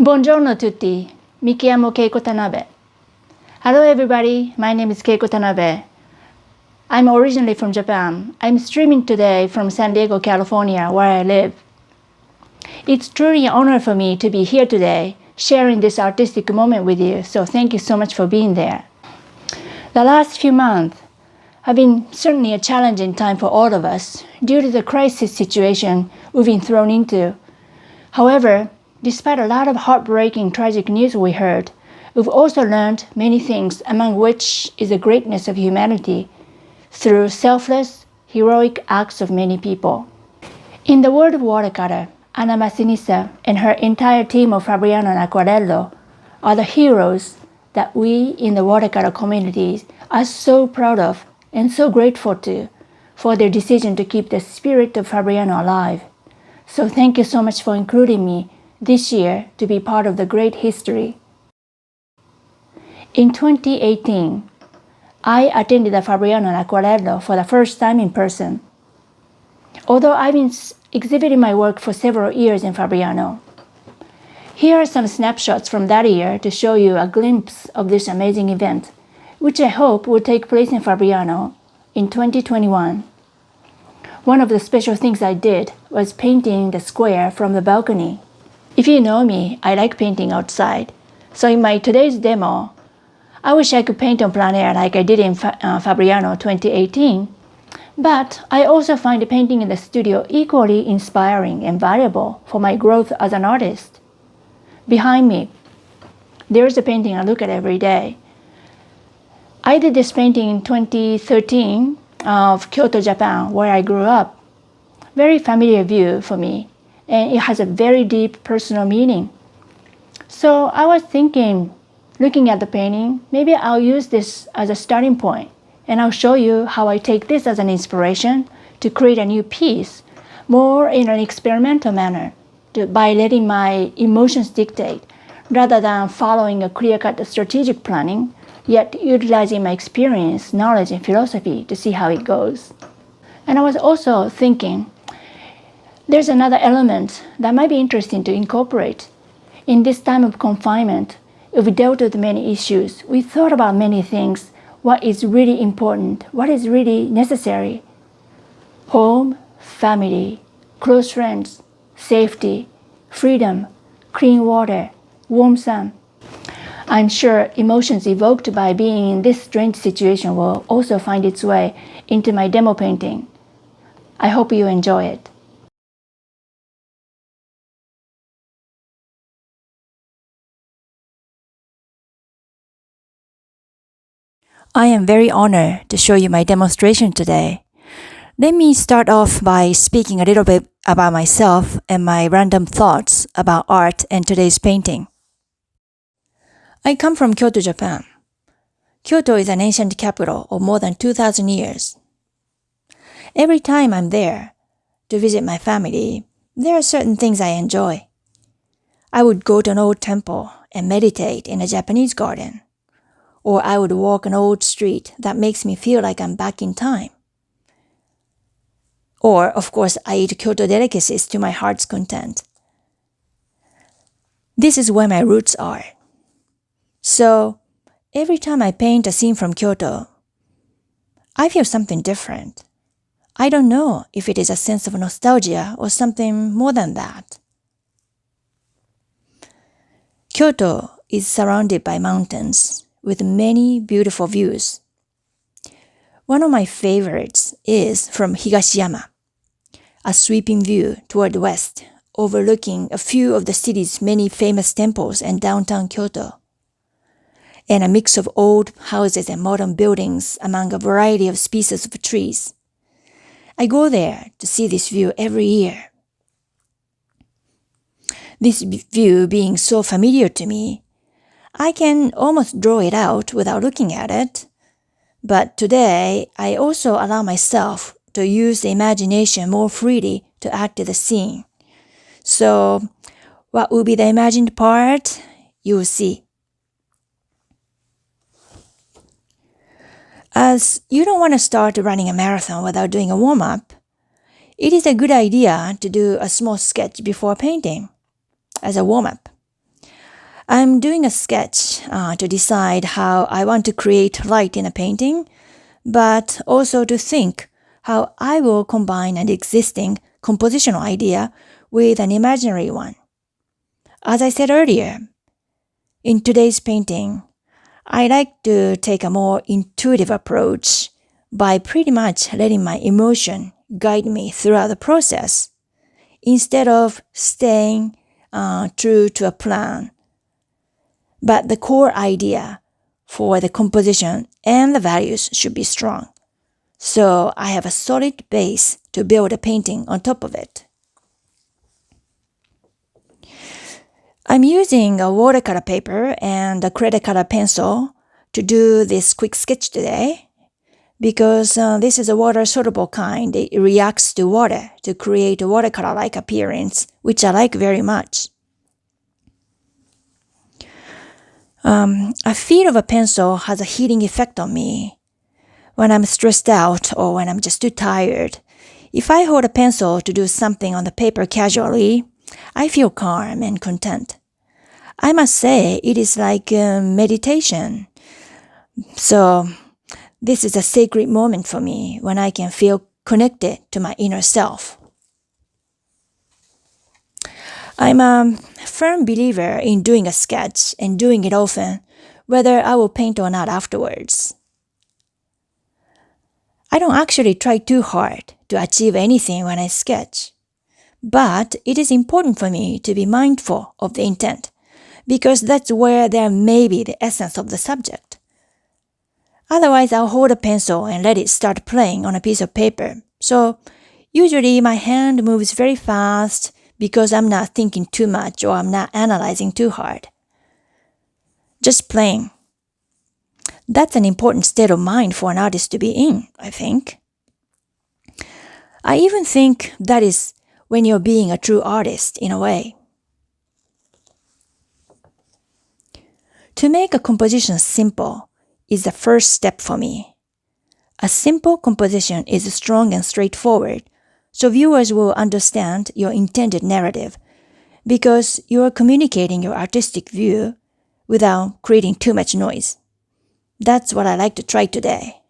Buongiorno tutti, mi chiamo Keiko Tanabe. Hello everybody, my name is Keiko Tanabe. I'm originally from Japan. I'm streaming today from San Diego, California, where I live. It's truly an honor for me to be here today, sharing this artistic moment with you, so thank you so much for being there. The last few months have been certainly a challenging time for all of us due to the crisis situation we've been thrown into. However, despite a lot of heartbreaking, tragic news we heard, we've also learned many things, among which is the greatness of humanity through selfless, heroic acts of many people. In the world of watercolor, Anna Massinissa and her entire team of Fabriano and Acquarello are the heroes that we in the watercolor communities are so proud of and so grateful to for their decision to keep the spirit of Fabriano alive. So thank you so much for including me this year to be part of the great history. In 2018, I attended the Fabriano and Acquarello for the first time in person. Although I've been exhibiting my work for several years in Fabriano, here are some snapshots from that year to show you a glimpse of this amazing event, which I hope will take place in Fabriano in 2021. One of the special things I did was painting the square from the balcony. If you know me, I like painting outside. So in my today's demo, I wish I could paint on plein air like I did in Fabriano 2018. But I also find painting in the studio equally inspiring and valuable for my growth as an artist. Behind me, there's a painting I look at every day. I did this painting in 2013 of Kyoto, Japan, where I grew up. Very familiar view for me, and it has a very deep personal meaning. So I was thinking, looking at the painting, maybe I'll use this as a starting point, and I'll show you how I take this as an inspiration to create a new piece, more in an experimental manner, by letting my emotions dictate, rather than following a clear-cut strategic planning, yet utilizing my experience, knowledge, and philosophy to see how it goes. And I was also thinking, there's another element that might be interesting to incorporate. In this time of confinement, if we dealt with many issues, we thought about many things, what is really important, what is really necessary. Home, family, close friends, safety, freedom, clean water, warm sun. I'm sure emotions evoked by being in this strange situation will also find its way into my demo painting. I hope you enjoy it. I am very honored to show you my demonstration today. Let me start off by speaking a little bit about myself and my random thoughts about art and today's painting. I come from Kyoto, Japan. Kyoto is an ancient capital of more than 2,000 years. Every time I'm there to visit my family, there are certain things I enjoy. I would go to an old temple and meditate in a Japanese garden. Or I would walk an old street that makes me feel like I'm back in time. Or, of course, I eat Kyoto delicacies to my heart's content. This is where my roots are. So, every time I paint a scene from Kyoto, I feel something different. I don't know if it is a sense of nostalgia or something more than that. Kyoto is surrounded by mountains with many beautiful views. One of my favorites is from Higashiyama, a sweeping view toward the west, overlooking a few of the city's many famous temples and downtown Kyoto, and a mix of old houses and modern buildings among a variety of species of trees. I go there to see this view every year. This view being so familiar to me, I can almost draw it out without looking at it. But today, I also allow myself to use the imagination more freely to add to the scene. So, what will be the imagined part? You will see. As you don't want to start running a marathon without doing a warm-up, it is a good idea to do a small sketch before painting as a warm-up. I'm doing a sketch to decide how I want to create light in a painting, but also to think how I will combine an existing compositional idea with an imaginary one. As I said earlier, in today's painting, I like to take a more intuitive approach by pretty much letting my emotion guide me throughout the process instead of staying true to a plan. But the core idea for the composition and the values should be strong. So I have a solid base to build a painting on top of it. I'm using a watercolor paper and a credit color pencil to do this quick sketch today because this is a water-soluble kind. It reacts to water to create a watercolor-like appearance, which I like very much. A feel of a pencil has a healing effect on me. When I'm stressed out or when I'm just too tired, if I hold a pencil to do something on the paper casually, I feel calm and content. I must say it is like meditation. So this is a sacred moment for me when I can feel connected to my inner self. I'm a firm believer in doing a sketch and doing it often, whether I will paint or not afterwards. I don't actually try too hard to achieve anything when I sketch, but it is important for me to be mindful of the intent, because that's where there may be the essence of the subject. Otherwise, I'll hold a pencil and let it start playing on a piece of paper. So usually my hand moves very fast because I'm not thinking too much or I'm not analyzing too hard. Just playing. That's an important state of mind for an artist to be in, I think. I even think that is when you're being a true artist in a way. To make a composition simple is the first step for me. A simple composition is strong and straightforward, so viewers will understand your intended narrative because you are communicating your artistic view without creating too much noise. That's what I like to try today.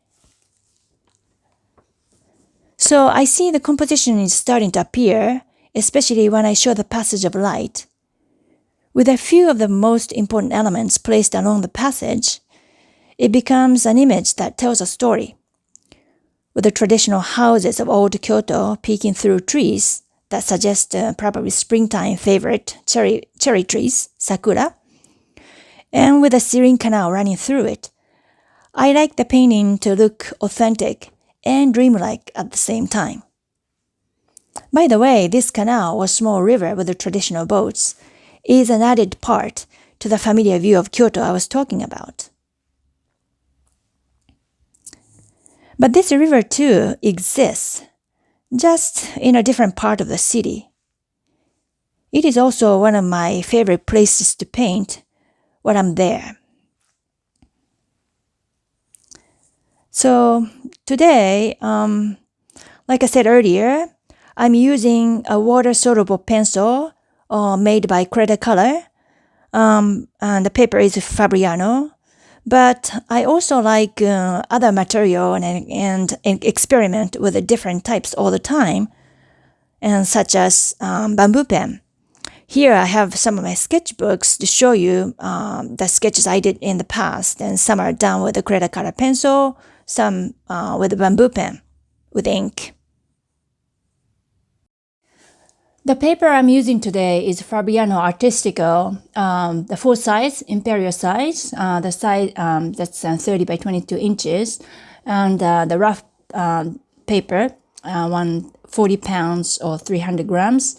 So I see the composition is starting to appear, especially when I show the passage of light. With a few of the most important elements placed along the passage, it becomes an image that tells a story. With the traditional houses of old Kyoto peeking through trees that suggest probably springtime favorite cherry trees, sakura, and with a serene canal running through it, I like the painting to look authentic and dreamlike at the same time. By the way, this canal or small river with the traditional boats is an added part to the familiar view of Kyoto I was talking about. But this river too exists, just in a different part of the city. It is also one of my favorite places to paint when I'm there. So today, like I said earlier, I'm using a water-soluble pencil made by Credit Color, and the paper is Fabriano. But I also like other material and experiment with the different types all the time, and such as bamboo pen. Here I have some of my sketchbooks to show you the sketches I did in the past, and some are done with a Credit Color pencil, some with a bamboo pen with ink. The paper I'm using today is Fabriano Artistico, the full size, imperial size, the size that's 30 by 22 inches, and the rough paper, 140 pounds or 300 grams.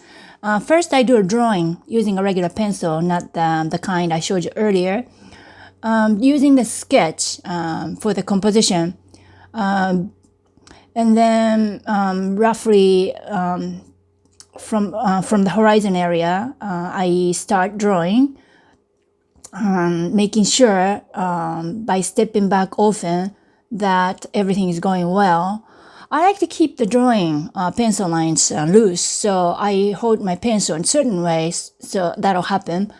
First, I do a drawing using a regular pencil, not the kind I showed you earlier, using the sketch for the composition, and then roughly from the horizon area, I start drawing, making sure by stepping back often that everything is going well. I like to keep the drawing pencil lines loose, so I hold my pencil in certain ways, so that'll happen.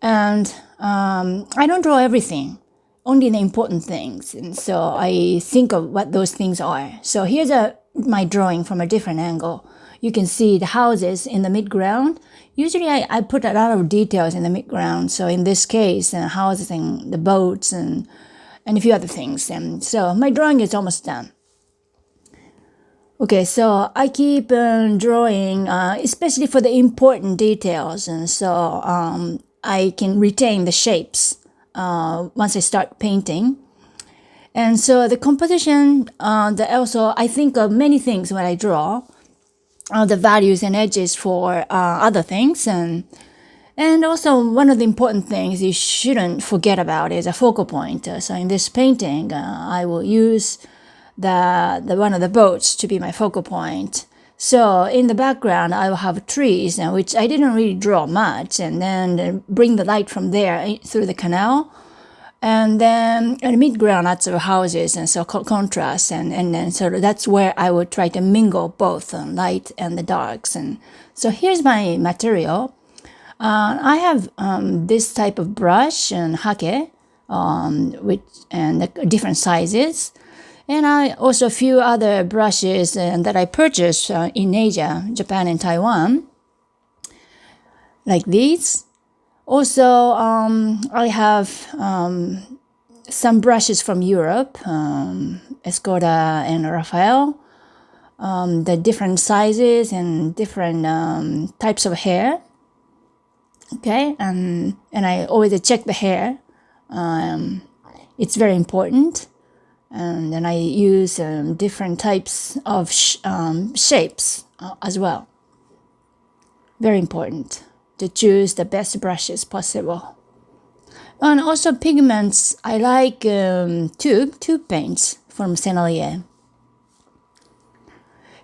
And I don't draw everything, only the important things. And so I think of what those things are. So here's my drawing from a different angle. You can see the houses in the midground. Usually I put a lot of details in the midground. So in this case, houses and the boats and a few other things. And so my drawing is almost done. Okay, so I keep drawing, especially for the important details. And so I can retain the shapes once I start painting. And so the composition, also I think of many things when I draw, the values and edges for other things. And also one of the important things you shouldn't forget about is a focal point. So in this painting, I will use the one of the boats to be my focal point. So in the background, I will have trees, which I didn't really draw much, and then bring the light from there through the canal. And then in the midground, lots of houses, and so contrast, and then so that's where I would try to mingle both the light and the darks. And so here's my material. I have this type of brush and hake, and different sizes. And I also a few other brushes that I purchased in Asia, Japan and Taiwan, like these. Also, I have some brushes from Europe, Escoda and Raphael, the different sizes and different types of hair. Okay, and I always check the hair. It's very important. And then I use different types of shapes as well. Very important to choose the best brushes possible. And also pigments, I like tube paints from Sennelier.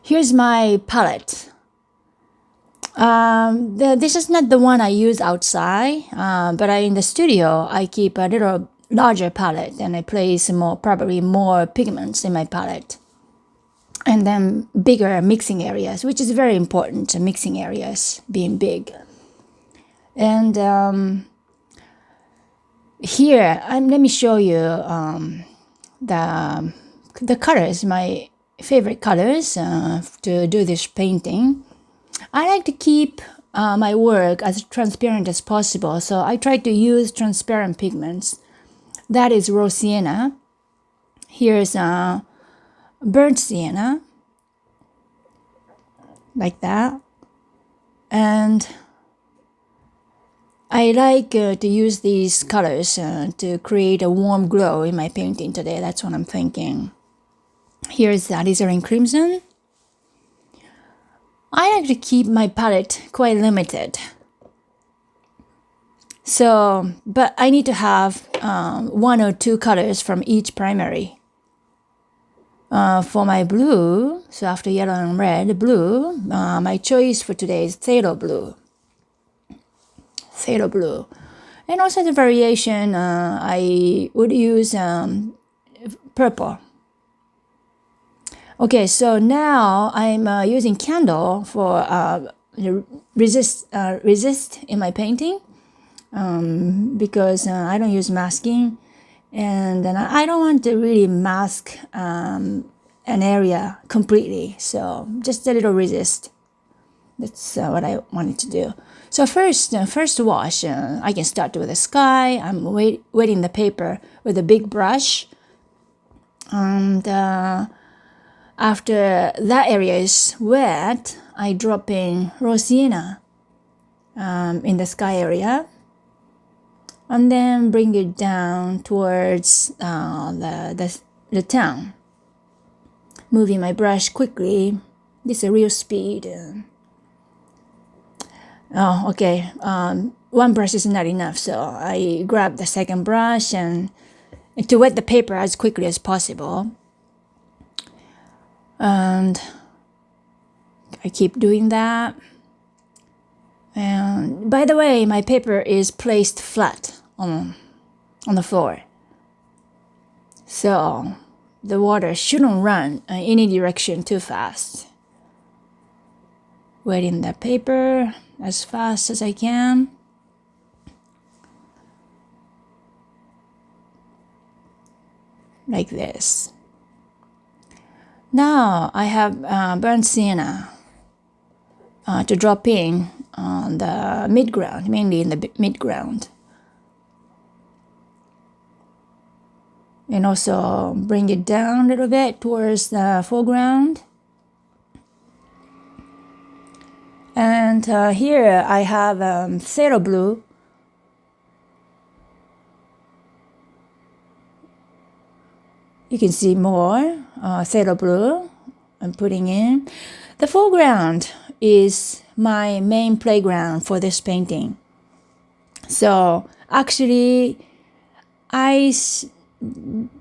Here's my palette. This is not the one I use outside, but in the studio I keep a little larger palette, and I place probably more pigments in my palette. And then bigger mixing areas, which is very important, mixing areas being big. And here, let me show you the colors, my favorite colors to do this painting. I like to keep my work as transparent as possible, so I try to use transparent pigments. That is raw sienna. Here's burnt sienna, like that. And I like to use these colors to create a warm glow in my painting today. That's what I'm thinking. Here's alizarin crimson. I like to keep my palette quite limited. So, but I need to have one or two colors from each primary. For my blue, so after yellow and red, blue, my choice for today is phthalo blue. Phthalo blue. And also the variation, I would use purple. Okay, so now I'm using candle for resist in my painting. Because I don't use masking, and then I don't want to really mask an area completely, so just a little resist. That's what I wanted to do. So first wash, I can start with the sky. I'm wetting the paper with a big brush, and after that area is wet, I drop in raw sienna in the sky area. And then bring it down towards the town. Moving my brush quickly. This is a real speed. Okay. One brush is not enough, so I grab the second brush and to wet the paper as quickly as possible. And I keep doing that. And by the way, my paper is placed flat on the floor. So the water shouldn't run in any direction too fast. Wetting the paper as fast as I can. like this. Now I have burnt sienna to drop in on the midground, mainly in the midground. And also bring it down a little bit towards the foreground. And here I have phthalo blue. You can see more phthalo blue I'm putting in. The foreground is my main playground for this painting. So actually, I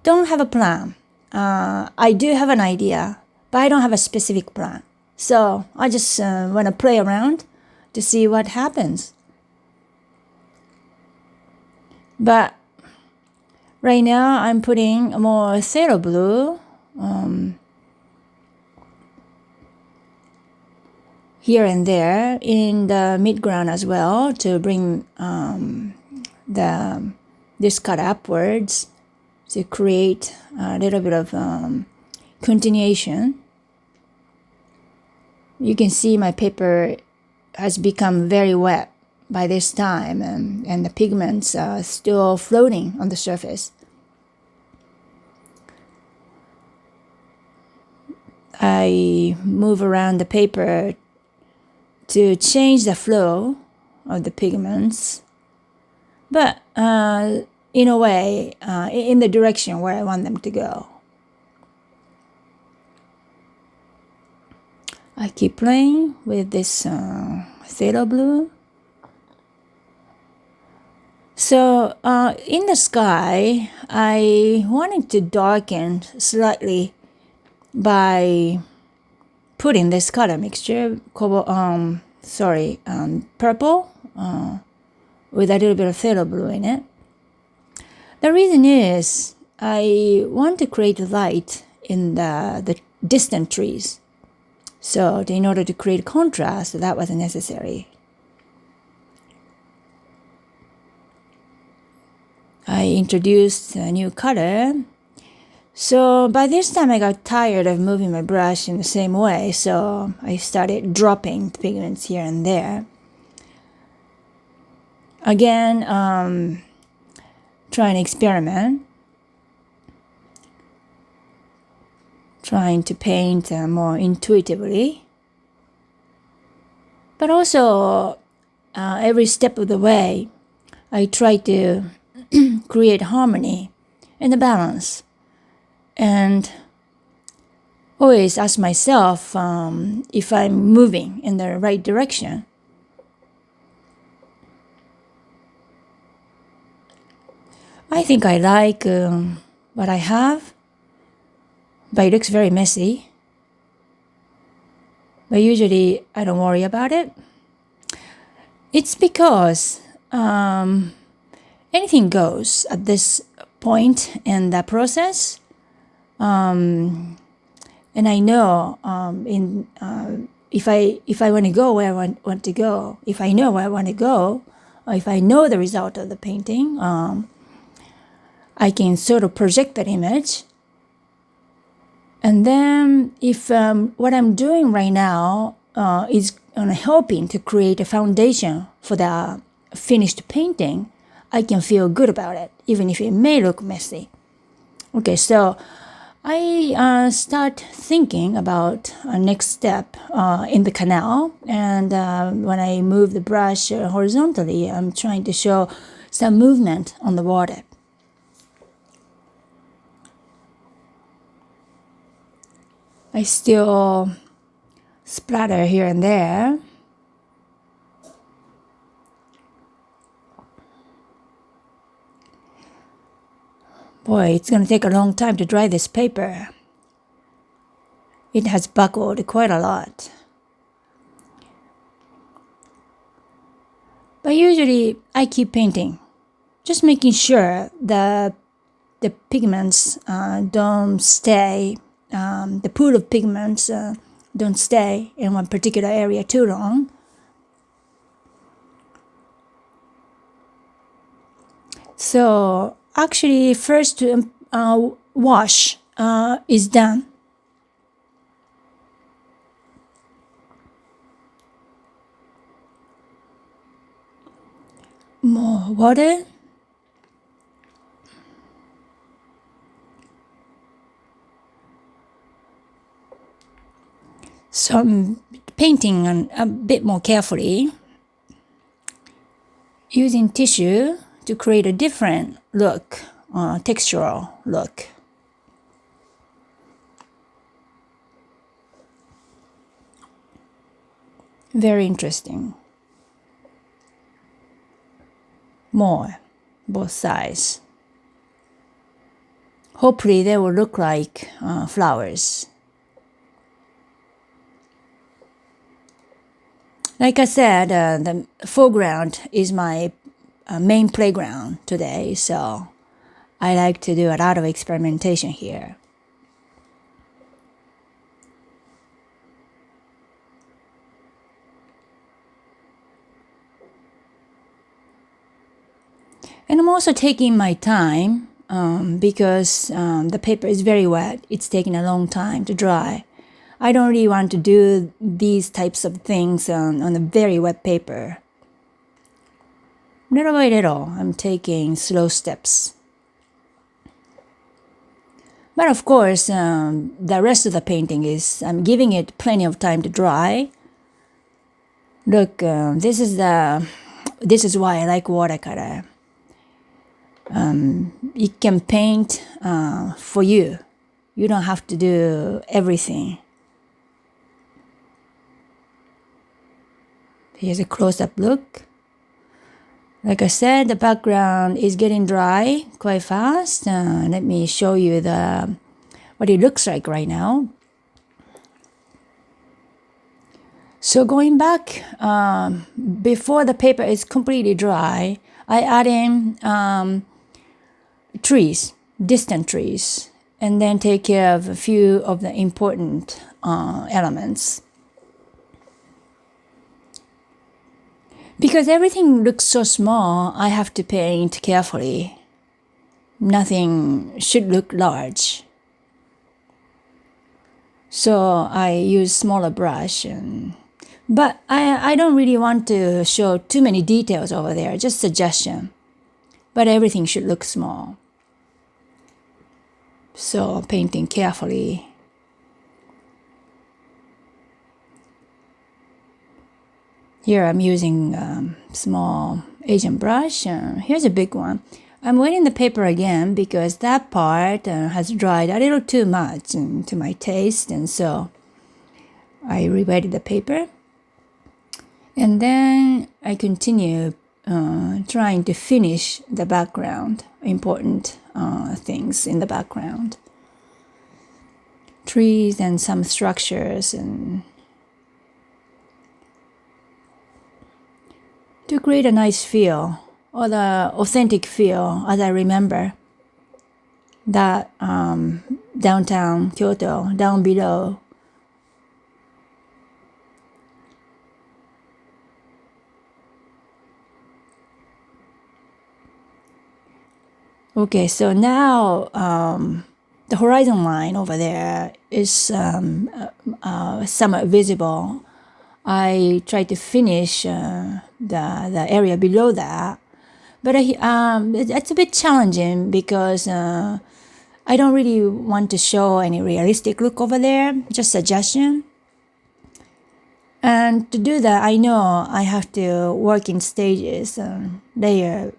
don't have a plan. I do have an idea, but I don't have a specific plan. So I just want to play around to see what happens. But right now I'm putting more phthalo blue here and there in the midground as well to bring this cut upwards to create a little bit of continuation. You can see my paper has become very wet by this time, and the pigments are still floating on the surface. I move around the paper to change the flow of the pigments, but in a way, in the direction where I want them to go. I keep playing with this phthalo blue. So in the sky, I wanted to darken slightly by putting this color mixture, purple with a little bit of phthalo blue in it. The reason is I want to create light in the distant trees. So in order to create contrast, that was necessary. I introduced a new color. So by this time I got tired of moving my brush in the same way, so I started dropping pigments here and there. Again, trying to experiment. Trying to paint more intuitively. But also, every step of the way, I try to create harmony and a balance. And always ask myself if I'm moving in the right direction. I think I like what I have, but it looks very messy. But usually I don't worry about it. It's because anything goes at this point in the process. And I know if I want to go where I want to go, if I know where I want to go, or if I know the result of the painting, I can sort of project that image. And then if what I'm doing right now is helping to create a foundation for the finished painting, I can feel good about it, even if it may look messy. Okay, so I start thinking about a next step in the canal, and when I move the brush horizontally, I'm trying to show some movement on the water. I still splatter here and there. Boy, it's going to take a long time to dry this paper. It has buckled quite a lot. But usually I keep painting, just making sure that the pigments don't stay, the pool of pigments don't stay in one particular area too long. So actually first wash is done. More water. So I'm painting a bit more carefully, using tissue to create a different look, textural look. Very interesting. More, both sides. Hopefully they will look like flowers. Like I said, the foreground is my main playground today, so I like to do a lot of experimentation here. And I'm also taking my time because the paper is very wet. It's taking a long time to dry. I don't really want to do these types of things on a very wet paper. Little by little, I'm taking slow steps. But of course, the rest of the painting is, I'm giving it plenty of time to dry. Look, this is why I like watercolor. It can paint for you. You don't have to do everything. Here's a close-up look. Like I said, the background is getting dry quite fast. Let me show you what it looks like right now. So going back, before the paper is completely dry, I add in trees, distant trees, and then take care of a few of the important elements. Because everything looks so small, I have to paint carefully. Nothing should look large. So I use smaller brush, but I don't really want to show too many details over there, just suggestion. But everything should look small. So painting carefully. Here I'm using small Asian brush. Here's a big one. I'm wetting the paper again because that part has dried a little too much to my taste, and so I re-wetted the paper. And then I continue trying to finish the background, important things in the background. Trees and some structures, and to create a nice feel, or the authentic feel as I remember that downtown Kyoto, down below. Okay, so now the horizon line over there is somewhat visible. I try to finish the area below that, but it's a bit challenging because I don't really want to show any realistic look over there, just suggestion. And to do that, I know I have to work in stages, layering.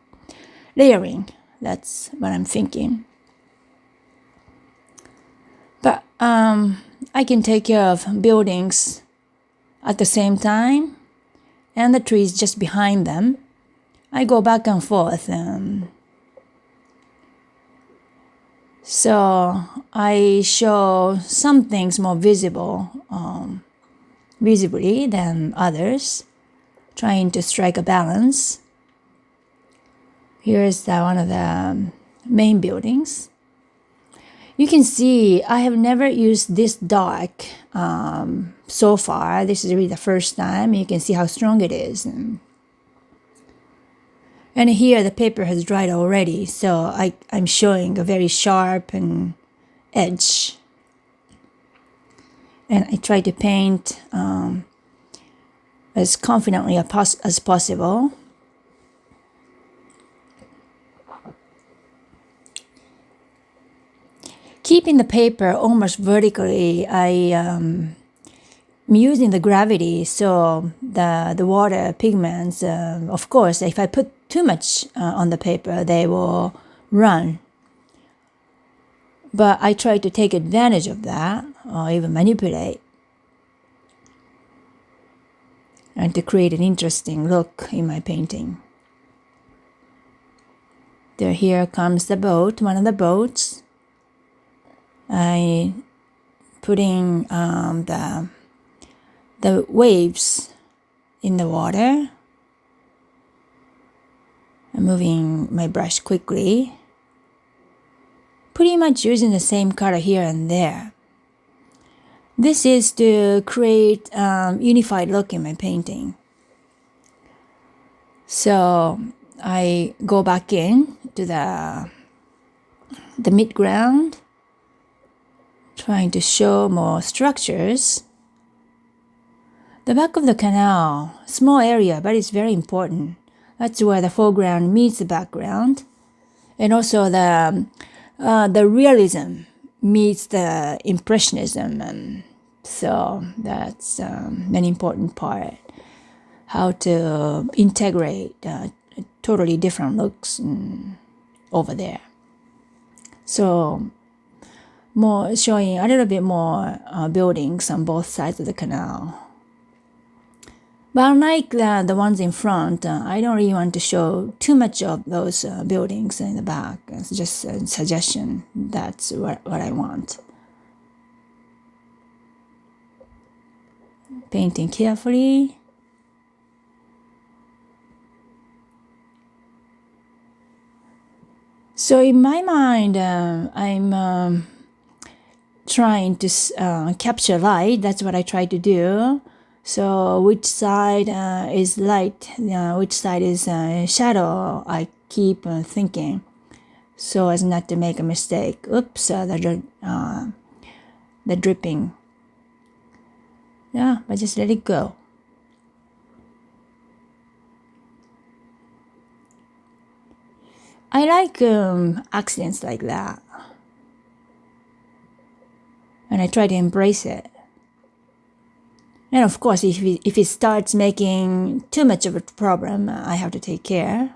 That's what I'm thinking. But I can take care of buildings at the same time, and the trees just behind them. I go back and forth. So I show some things more visibly than others, trying to strike a balance. Here's one of the main buildings. You can see I have never used this dark so far. This is really the first time. You can see how strong it is. And here the paper has dried already, so I'm showing a very sharp and edge. And I try to paint as confidently as possible. Keeping the paper almost vertically, I'm using the gravity, so the water pigments, of course, if I put too much on the paper, they will run. But I try to take advantage of that, or even manipulate, and to create an interesting look in my painting. Here comes the boat, one of the boats. I putting the waves in the water. I'm moving my brush quickly. Pretty much using the same color here and there. This is to create unified look in my painting. So I go back in to the midground, trying to show more structures. The back of the canal, small area, but it's very important. That's where the foreground meets the background. And also the realism meets the impressionism. And so that's an important part. How to integrate totally different looks over there. So more showing a little bit more buildings on both sides of the canal. But unlike the ones in front, I don't really want to show too much of those buildings in the back. It's just a suggestion. That's what I want. Painting carefully. So in my mind, I'm trying to capture light. That's what I try to do. So which side is light, which side is shadow, I keep thinking so as not to make a mistake. Oops, the dripping. Yeah, but just let it go. I like accidents like that. And I try to embrace it. And of course, if it starts making too much of a problem, I have to take care.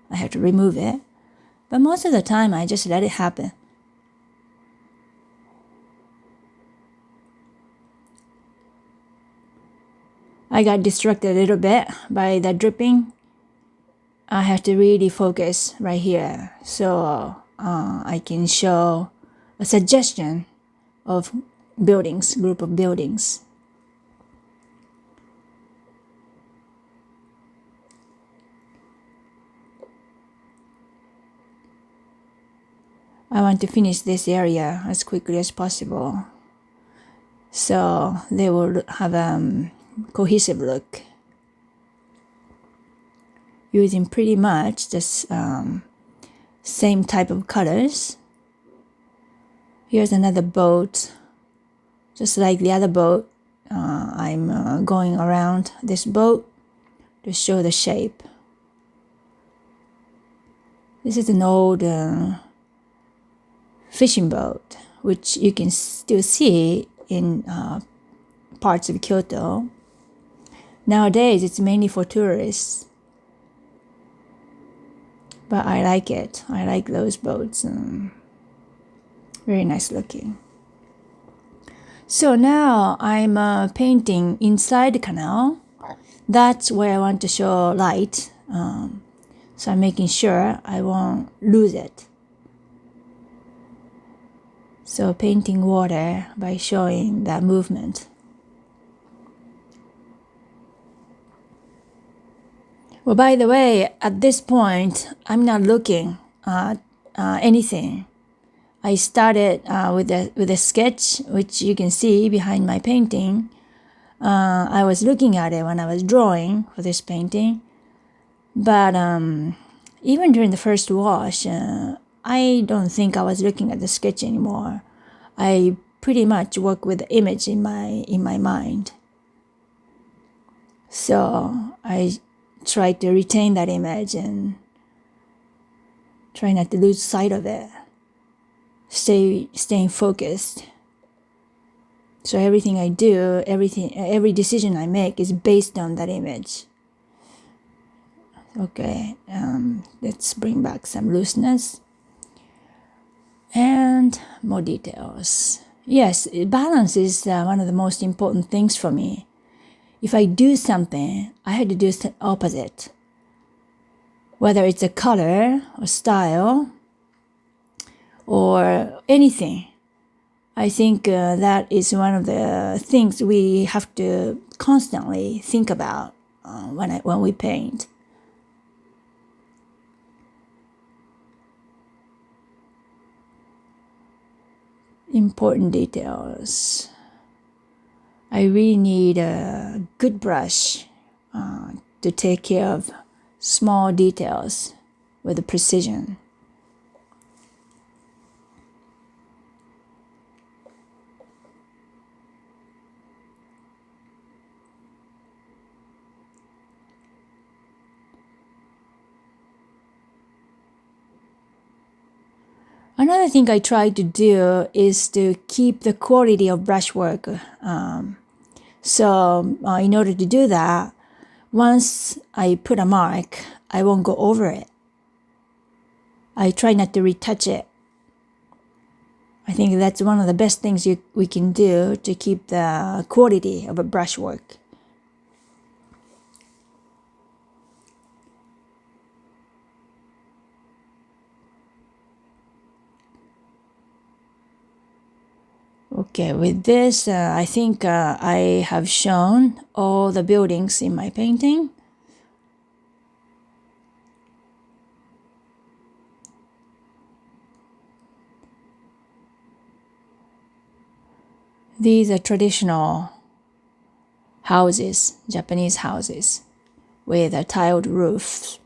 I have to remove it. But most of the time, I just let it happen. I got distracted a little bit by the dripping. I have to really focus right here. So I can show a suggestion of buildings, group of buildings. I want to finish this area as quickly as possible, so they will have a cohesive look. Using pretty much the same type of colors. Here's another boat, just like the other boat. I'm going around this boat to show the shape. This is an old fishing boat, which you can still see in parts of Kyoto. Nowadays, it's mainly for tourists. But I like it. I like those boats. Very nice looking. So now I'm painting inside the canal. That's where I want to show light. So I'm making sure I won't lose it. So painting water by showing that movement. Well, by the way, at this point, I'm not looking at anything. I started with a sketch, which you can see behind my painting. I was looking at it when I was drawing for this painting. But even during the first wash, I don't think I was looking at the sketch anymore. I pretty much work with the image in my mind. So I try to retain that image and try not to lose sight of it. Staying focused. So everything I do, every decision I make is based on that image. Okay, let's bring back some looseness and more details. Yes, balance is one of the most important things for me. If I do something, I had to do the opposite. Whether it's a color or style or anything, I think that is one of the things we have to constantly think about when we paint. Important details. I really need a good brush to take care of small details with precision. Another thing I try to do is to keep the quality of brushwork. So in order to do that, once I put a mark, I won't go over it. I try not to retouch it. I think that's one of the best things we can do to keep the quality of a brushwork. Okay, with this, I think I have shown all the buildings in my painting. These are traditional houses, Japanese houses, with a tiled roof.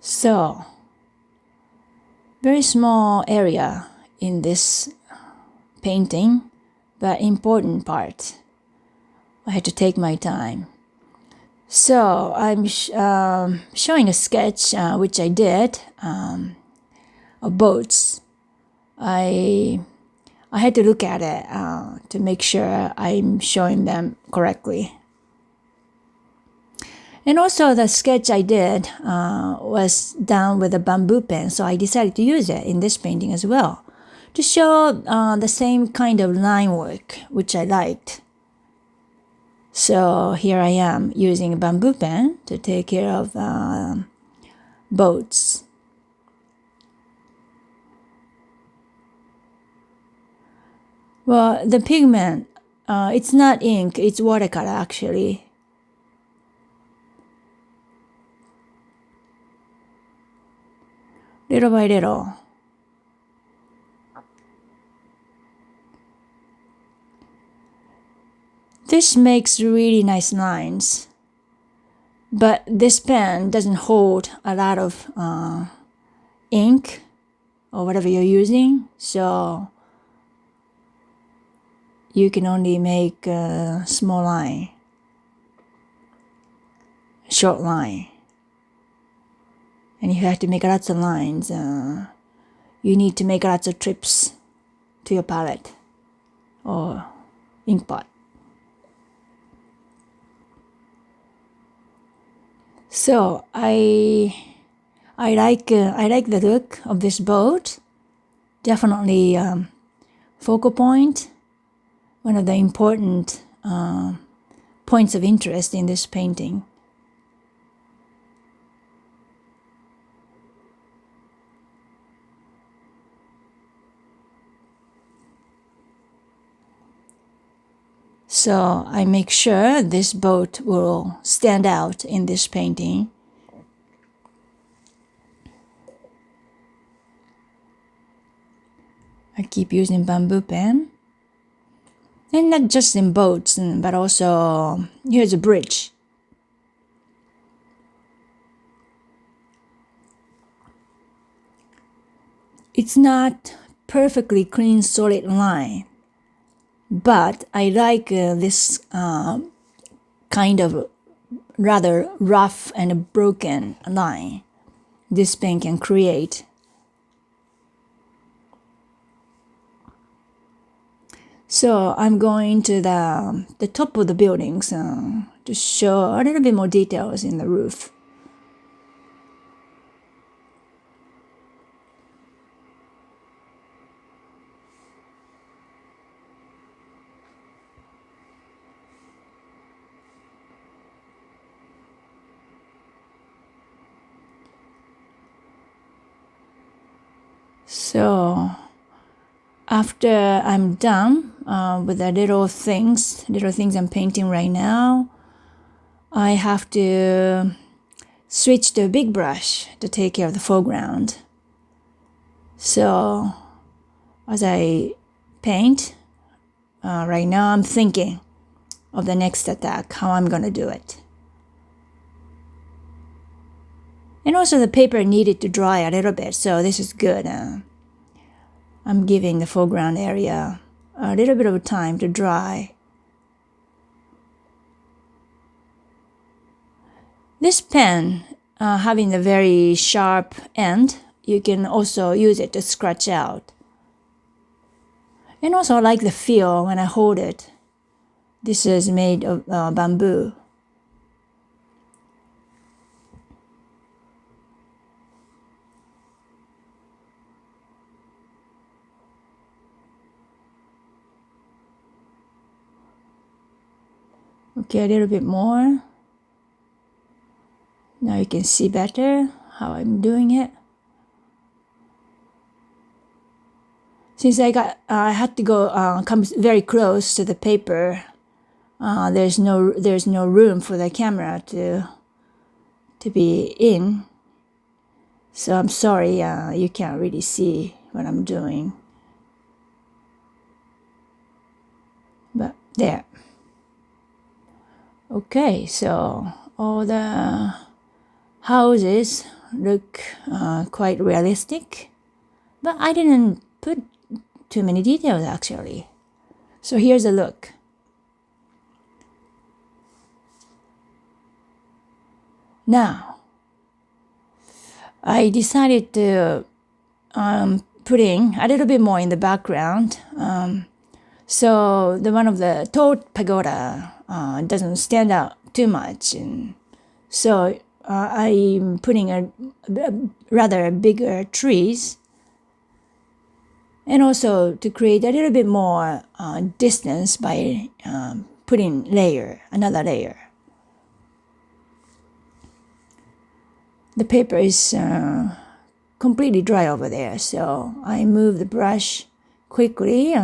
So, very small area in this painting, but important part. I had to take my time. So I'm showing a sketch which I did of boats. I had to look at it to make sure I'm showing them correctly. And also the sketch I did was done with a bamboo pen, so I decided to use it in this painting as well to show the same kind of line work which I liked. So here I am using a bamboo pen to take care of boats. Well, the pigment, it's not ink, it's watercolor actually. Little by little. This makes really nice lines, but this pen doesn't hold a lot of ink or whatever you're using, so you can only make a small line, short line. And you have to make lots of lines. You need to make lots of trips to your palette or ink pot. So I like the look of this boat. Definitely focal point. One of the important points of interest in this painting. So I make sure this boat will stand out in this painting. I keep using bamboo pen. And not just in boats, but also here's a bridge. It's not perfectly clean solid line, but I like this kind of rather rough and broken line this pen can create. So I'm going to the top of the buildings to show a little bit more details in the roof. So after I'm done with the little things I'm painting right now, I have to switch to a big brush to take care of the foreground. So as I paint, right now I'm thinking of the next attack, how I'm going to do it. And also the paper needed to dry a little bit, so this is good. I'm giving the foreground area a little bit of time to dry. This pen, having a very sharp end, you can also use it to scratch out. And also I like the feel when I hold it. This is made of bamboo. Okay, a little bit more. Now you can see better how I'm doing it. Since I had to go come very close to the paper, there's no room for the camera to be in. So I'm sorry, you can't really see what I'm doing. But there. Okay, so all the houses look quite realistic, but I didn't put too many details actually. So here's a look. Now, I decided to putting a little bit more in the background. So the one of the tall pagoda doesn't stand out too much, and so I'm putting a rather bigger trees, and also to create a little bit more distance by putting another layer. The paper is completely dry over there, so I move the brush quickly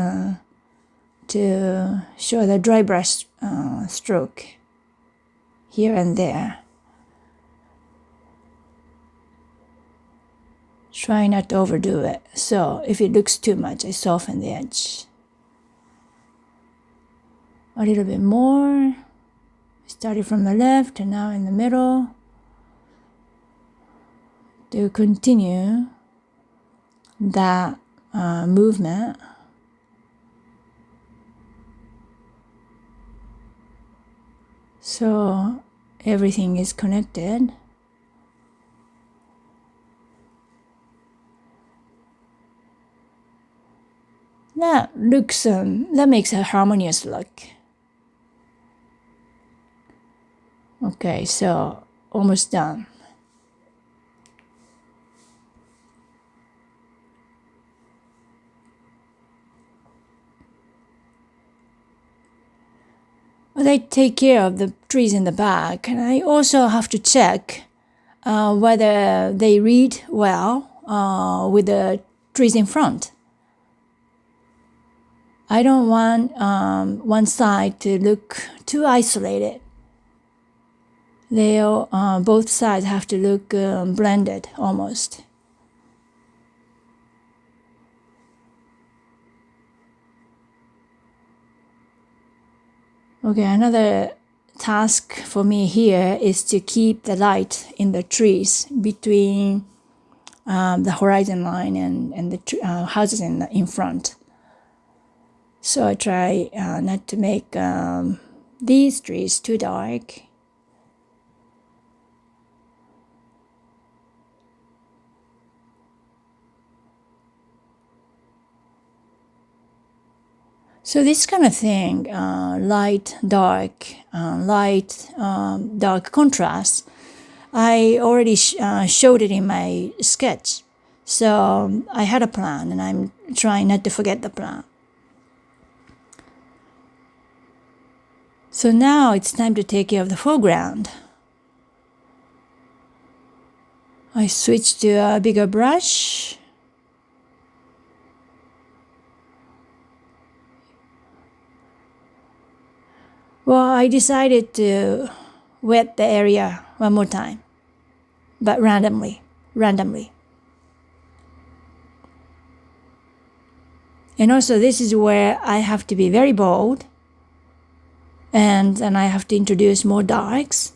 to show the dry brush stroke here and there. Try not to overdo it. So if it looks too much, I soften the edge. A little bit more. Started from the left and now in the middle. To continue that movement. So everything is connected. That makes a harmonious look. Okay, so almost done. But I take care of the trees in the back, and I also have to check whether they read well with the trees in front. I don't want one side to look too isolated. Both sides have to look blended almost. Okay, another task for me here is to keep the light in the trees between the horizon line and the houses in front. So I try not to make these trees too dark. So this kind of thing, light, dark, dark contrast, I already showed it in my sketch. So I had a plan and I'm trying not to forget the plan. So now it's time to take care of the foreground. I switched to a bigger brush. Well, I decided to wet the area one more time, but randomly. And also this is where I have to be very bold, and then I have to introduce more darks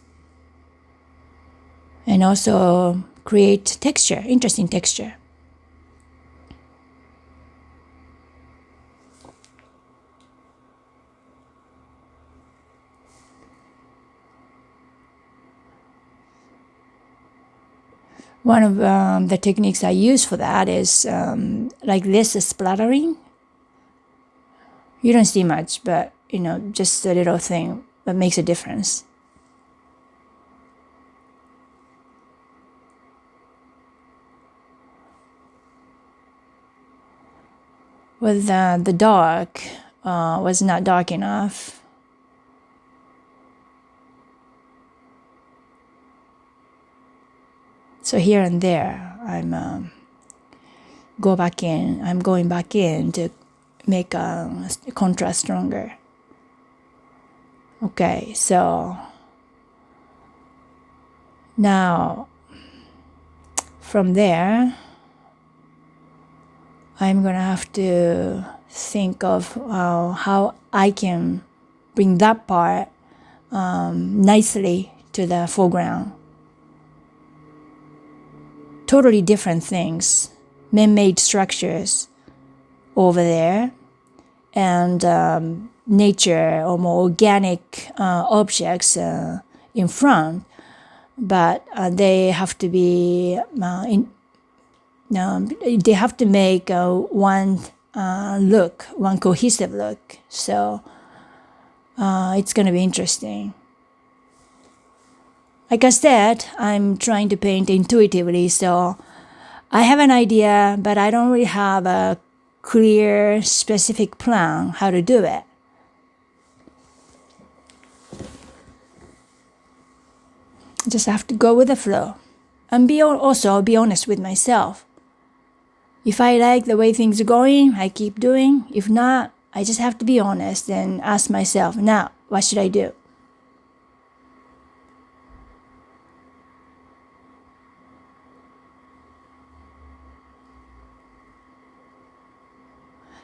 and also create texture, interesting texture. One of the techniques I use for that is like this splattering. You don't see much, but just a little thing that makes a difference. With the dark was not dark enough. So here and there, I'm going back in to make a contrast stronger. Okay, so now from there, I'm gonna have to think of how I can bring that part nicely to the foreground. Totally different things, man-made structures over there, and nature or more organic objects in front, but they have to be they have to make one look, one cohesive look. So it's going to be interesting. Like I said, I'm trying to paint intuitively, so I have an idea, but I don't really have a clear, specific plan how to do it. Just have to go with the flow and also be honest with myself. If I like the way things are going, I keep doing. If not, I just have to be honest and ask myself, now, what should I do?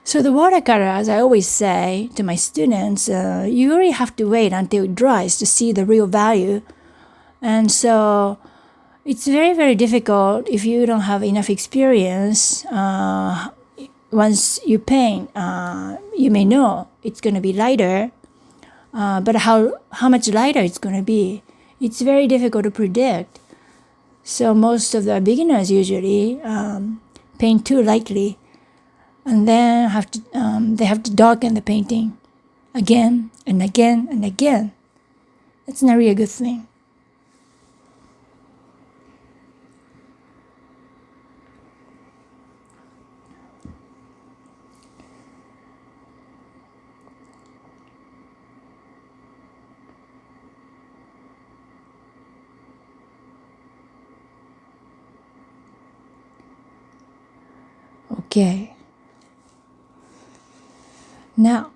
So the watercolor, as I always say to my students, you really have to wait until it dries to see the real value. And so it's very, very difficult if you don't have enough experience. Once you paint, you may know it's going to be lighter, but how much lighter it's going to be, it's very difficult to predict. So most of the beginners usually paint too lightly, and then they have to darken the painting again and again and again. That's not really a good thing. Okay. Now,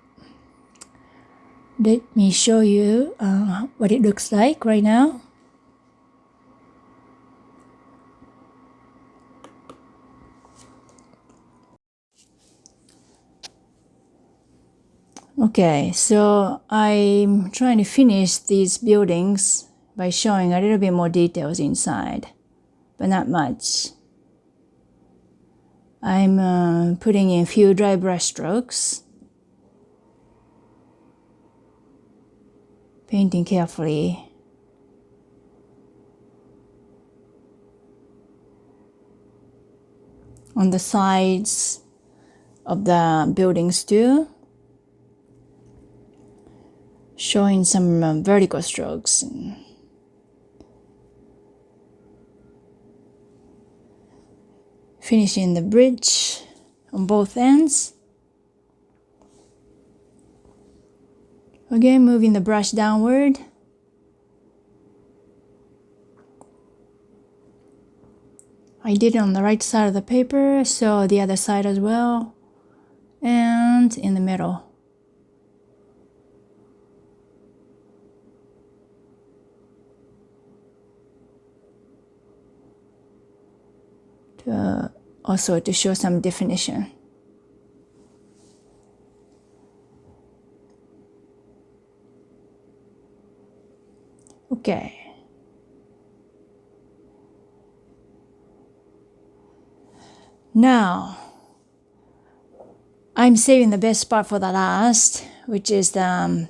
let me show you what it looks like right now. Okay, so I'm trying to finish these buildings by showing a little bit more details inside, but not much. I'm putting in a few dry brush strokes, painting carefully. On the sides of the buildings too, showing some vertical strokes. Finishing the bridge on both ends. Again, moving the brush downward. I did it on the right side of the paper, so the other side as well, and in the middle. Also to show some definition. Okay. Now, I'm saving the best part for the last, which is the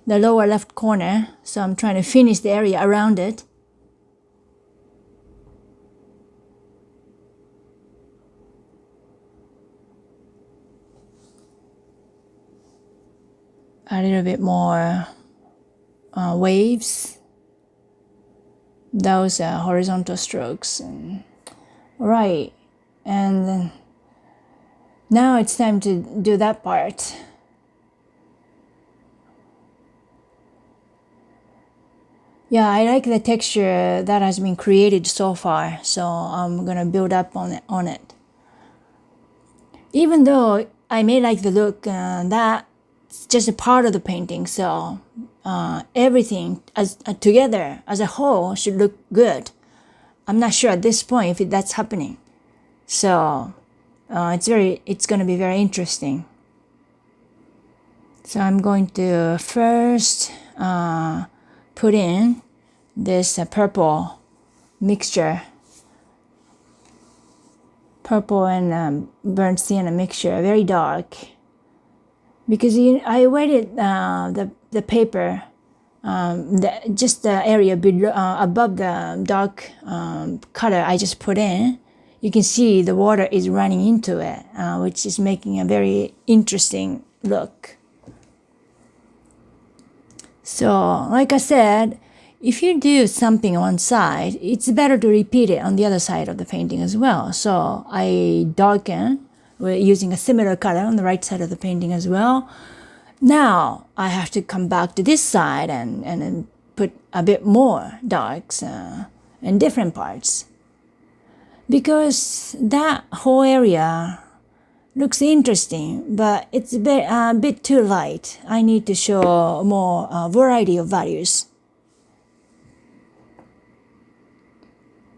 lower left corner. So I'm trying to finish the area around it. A little bit more waves. Those are horizontal strokes. All right, and now it's time to do that part. Yeah, I like the texture that has been created so far, so I'm gonna build up on it. Even though I may like the look, that's just a part of the painting, so everything as together as a whole should look good. I'm not sure at this point if that's happening, so it's going to be very interesting. So I'm going to first put in this purple mixture, purple and burnt sienna mixture, very dark, because I weighted the paper, just the area below, above the dark color I just put in. You can see the water is running into it, which is making a very interesting look. So, like I said, if you do something on one side, it's better to repeat it on the other side of the painting as well. So I darken using a similar color on the right side of the painting as well. Now I have to come back to this side and put a bit more darks in different parts, because that whole area looks interesting, but it's a bit too light. I need to show more variety of values.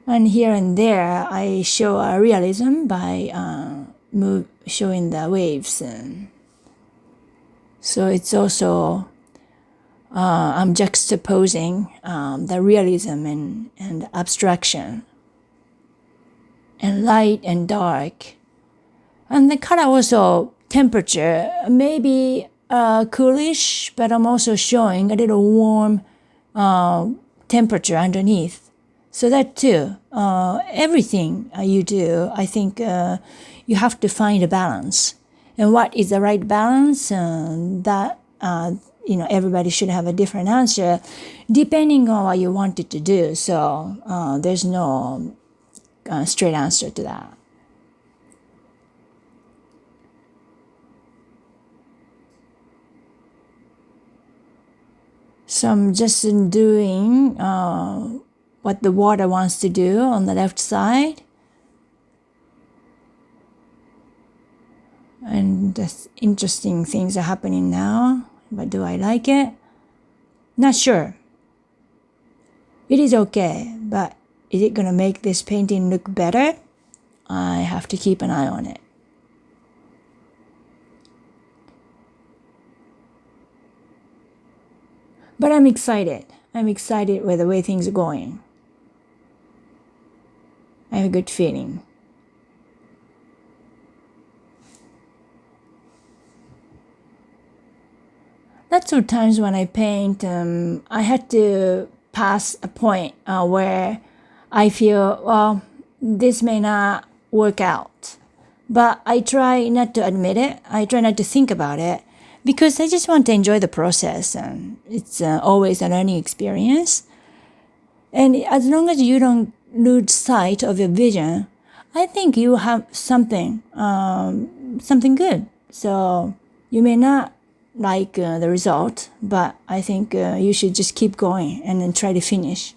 And here and there, I show a realism by showing the waves. So it's also, I'm juxtaposing the realism and abstraction, and light and dark. And the color also, temperature, maybe coolish, but I'm also showing a little warm temperature underneath. So that too, everything you do, I think you have to find a balance. And what is the right balance? That everybody should have a different answer depending on what you wanted to do. So there's no straight answer to that. So I'm just doing what the water wants to do on the left side. And just interesting things are happening now. But do I like it? Not sure. It is okay, but is it going to make this painting look better? I have to keep an eye on it. But I'm excited. I'm excited with the way things are going. I have a good feeling. Lots of times when I paint, I had to pass a point where I feel, well, this may not work out. But I try not to admit it. I try not to think about it because I just want to enjoy the process. And it's always a learning experience. And as long as you don't lose sight of your vision, I think you have something good. So you may not like the result, but I think you should just keep going and then try to finish.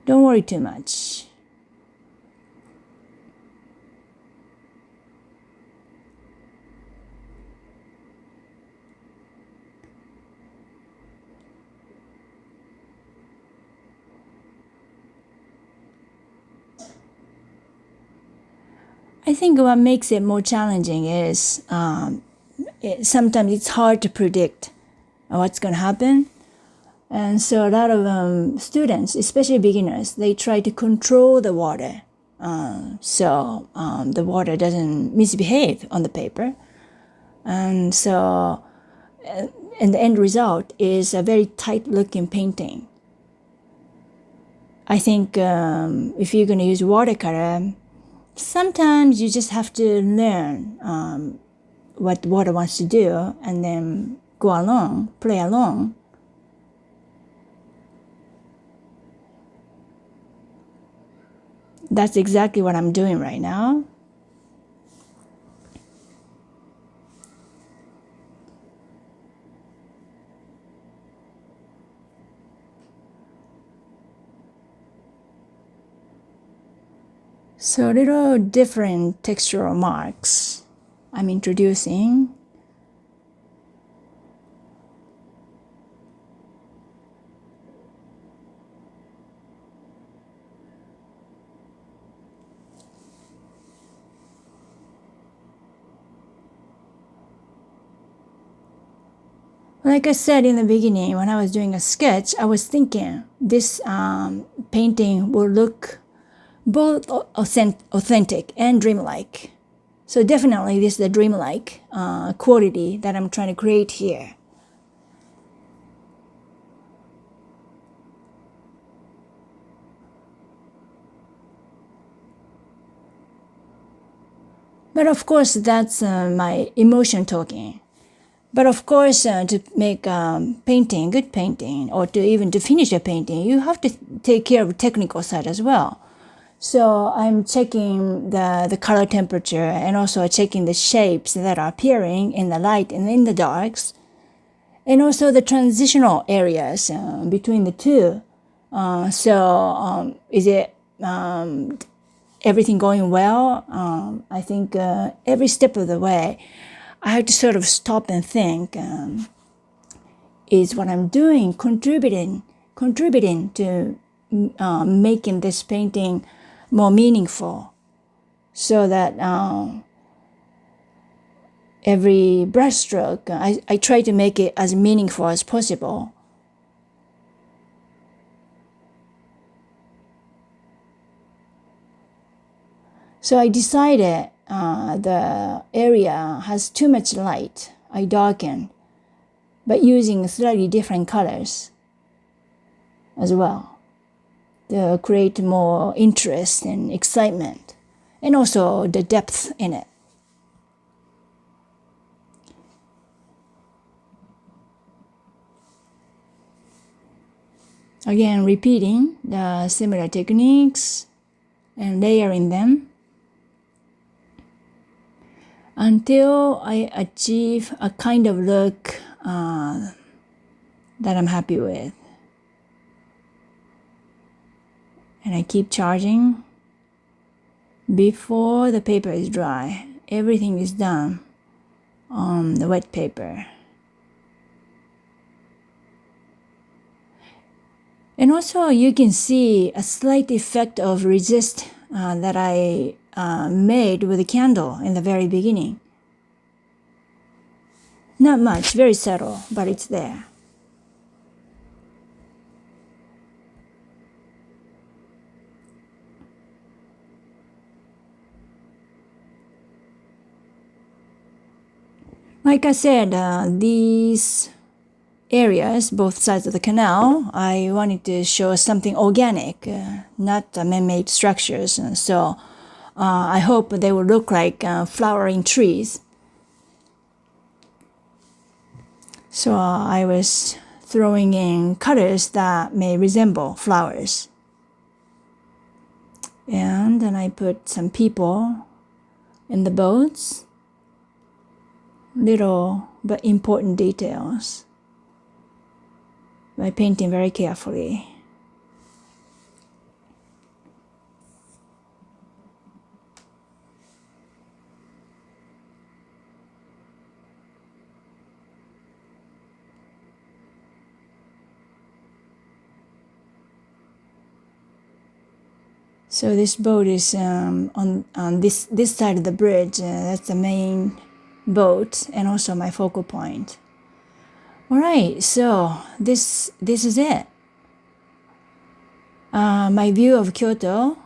Don't worry too much. I think what makes it more challenging is sometimes it's hard to predict what's going to happen. And so a lot of students, especially beginners, they try to control the water. So the water doesn't misbehave on the paper. And so and the end result is a very tight-looking painting. I think if you're going to use watercolor, sometimes you just have to learn what water wants to do and then go along, play along. That's exactly what I'm doing right now. So little different textural marks I'm introducing. Like I said in the beginning, when I was doing a sketch, I was thinking this painting will look both authentic and dreamlike. So definitely this is the dreamlike quality that I'm trying to create here. But of course, that's my emotion talking. But of course, to make painting, good painting, or to finish a painting, you have to take care of the technical side as well. So I'm checking the color temperature and also checking the shapes that are appearing in the light and in the darks. And also the transitional areas between the two. Is it everything going well? I think every step of the way, I have to sort of stop and think, is what I'm doing contributing to making this painting more meaningful, so that every brushstroke, I try to make it as meaningful as possible. So I decided the area has too much light. I darken, but using slightly different colors as well to create more interest and excitement, and also the depth in it. Again, repeating the similar techniques and layering them until I achieve a kind of look that I'm happy with. And I keep charging before the paper is dry. Everything is done on the wet paper. And also you can see a slight effect of resist that I made with a candle in the very beginning. Not much, very subtle, but it's there. Like I said, these areas, both sides of the canal, I wanted to show something organic, not man-made structures. So I hope they will look like flowering trees. So I was throwing in colors that may resemble flowers. And then I put some people in the boats. Little but important details by painting very carefully. So this boat is on this side of the bridge. That's the main boat and also my focal point. All right, so this is it. My view of Kyoto.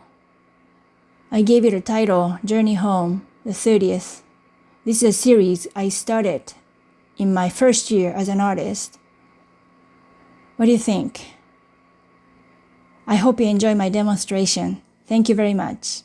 I gave it a title, Journey Home, the 30th. This is a series I started in my first year as an artist. What do you think? I hope you enjoy my demonstration. Thank you very much.